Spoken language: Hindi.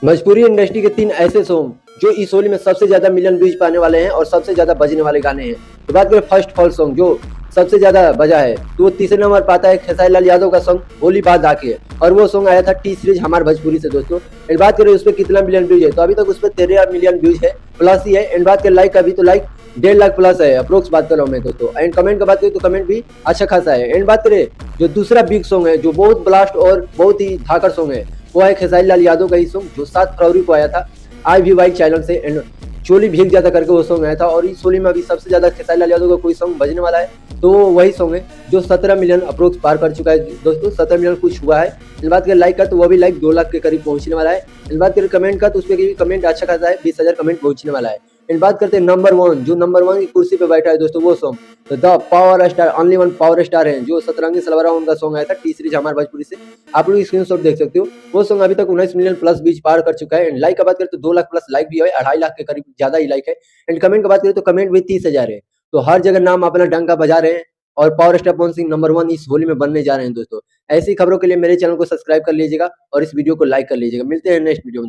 भोजपुरी इंडस्ट्री के 3 ऐसे सॉन्ग जो इस होली में सबसे ज्यादा मिलियन व्यूज पाने वाले हैं और सबसे ज्यादा बजने वाले गाने हैं। तो बात करें फर्स्ट फॉल सॉन्ग जो सबसे ज्यादा बजा है, तो वो तीसरे नंबर पाता है खेसारी लाल यादव का सॉन्ग होली बाद आके, और वो सॉन्ग आया था टी सीरीज हमार भोजपुरी से दोस्तों। एंड बात करें उस पर कितना मिलियन व्यूज है, तो अभी तक उस पर 13 मिलियन व्यूज है, प्लस ही है। एंड बात करें लाइक का भी, तो लाइक 1.5 लाख प्लस है, अप्रोक्स बात कर रहा हूँ मैं दोस्तों। एंड कमेंट का बात करें तो कमेंट भी अच्छा खासा है। एंड बात करें जो दूसरा बिग सॉन्ग है जो बहुत ब्लास्ट और बहुत ही धाकड़ सॉन्ग है, वो है खेसारी लाल यादव का ही सॉन्ग जो 7 फरवरी को आया था आई वी वाइल्ड चैनल से। एंड चोली भीग जाता करके वो सॉन्ग आया था, और इस होली में अभी सबसे ज्यादा खेसारी लाल यादव का कोई सॉन्ग बजने वाला है तो वही सॉन्ग है जो 17 मिलियन अप्रोक्स पार कर चुका है दोस्तों। 17 मिलियन कुछ हुआ है। इस बात करें लाइक का, तो वो भी लाइक 2 लाख के करीब पहुंचने वाला है। इस बात करें कमेंट का, तो उसपे भी कमेंट अच्छा खासा है, 20,000 कमेंट पहुंचने वाला है। इन बात करते हैं नंबर 1 जो नंबर 1 की कुर्सी पे बैठा है दोस्तों, वो सॉन्ग तो the power star only one power star है जो सतरंगी सलवार उनका सॉन्ग आया था टी सीरीज हमारे भोजपुरी से। आप लोग स्क्रीनशॉट देख सकते हो। वो सॉन्ग अभी तक 19 मिलियन प्लस व्यूज पार कर चुका है। एंड लाइक का बात करें तो 2 लाख प्लस लाइक भी है, 2.5 लाख के करीब ज्यादा ही लाइक है। एंड कमेंट का बात करें तो कमेंट भी 30,000 है। तो हर जगह नाम अपना डंका बजा रहे हैं, और power star Pawan Singh number 1 इस होली में बनने जा रहे हैं दोस्तों। ऐसी खबरों के लिए मेरे चैनल को सब्सक्राइब कर लीजिएगा और इस वीडियो को लाइक कर लीजिएगा। मिलते हैं नेक्स्ट वीडियो में।